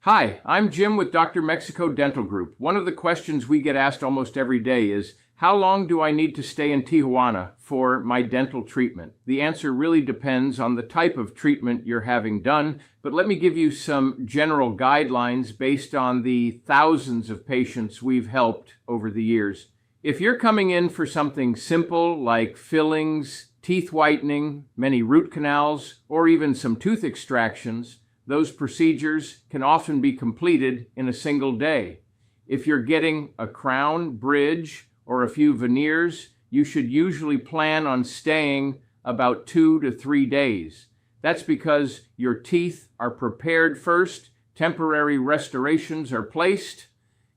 Hi, I'm Jim with Dr. Mexico Dental Group. One of the questions we get asked almost every day is, how long do I need to stay in Tijuana for my dental treatment? The answer really depends on the type of treatment you're having done, but let me give you some general guidelines based on the thousands of patients we've helped over the years. If you're coming in for something simple like fillings, teeth whitening, many root canals, or even some tooth extractions, those procedures can often be completed in a single day. If you're getting a crown, bridge, or a few veneers, you should usually plan on staying about 2 to 3 days. That's because your teeth are prepared first, temporary restorations are placed,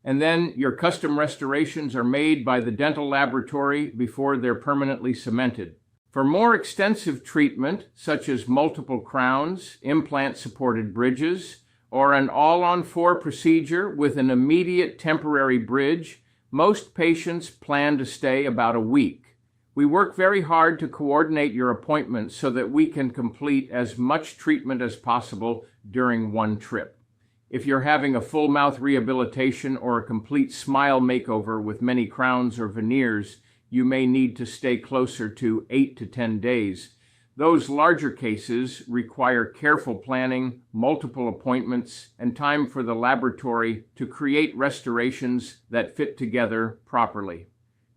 and then your custom restorations are made by the dental laboratory before they're permanently cemented. For more extensive treatment, such as multiple crowns, implant-supported bridges, or an all-on-4 procedure with an immediate temporary bridge, most patients plan to stay about a week. We work very hard to coordinate your appointments so that we can complete as much treatment as possible during one trip. If you're having a full mouth rehabilitation or a complete smile makeover with many crowns or veneers, you may need to stay closer to 8 to 10 days. Those larger cases require careful planning, multiple appointments, and time for the laboratory to create restorations that fit together properly.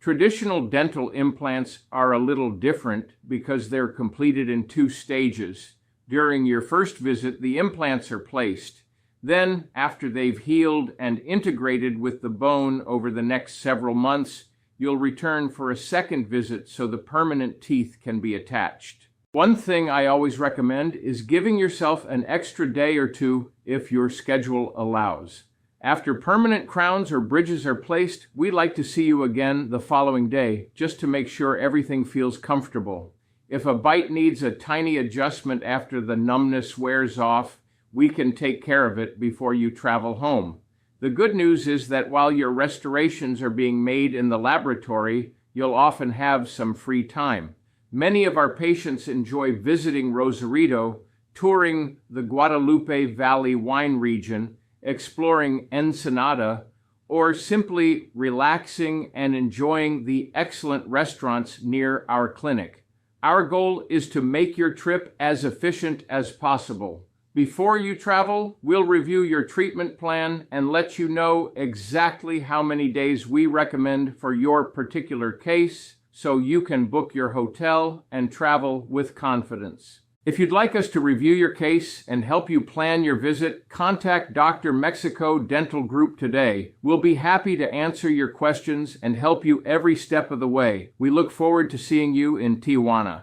Traditional dental implants are a little different because they're completed in 2 stages. During your first visit, the implants are placed. Then, after they've healed and integrated with the bone over the next several months, you'll return for a second visit so the permanent teeth can be attached. One thing I always recommend is giving yourself an extra day or 2 if your schedule allows. After permanent crowns or bridges are placed, we like to see you again the following day just to make sure everything feels comfortable. If a bite needs a tiny adjustment after the numbness wears off, we can take care of it before you travel home. The good news is that while your restorations are being made in the laboratory, you'll often have some free time. Many of our patients enjoy visiting Rosarito, touring the Guadalupe Valley wine region, exploring Ensenada, or simply relaxing and enjoying the excellent restaurants near our clinic. Our goal is to make your trip as efficient as possible. Before you travel, we'll review your treatment plan and let you know exactly how many days we recommend for your particular case so you can book your hotel and travel with confidence. If you'd like us to review your case and help you plan your visit, contact Dr. Mexico Dental Group today. We'll be happy to answer your questions and help you every step of the way. We look forward to seeing you in Tijuana.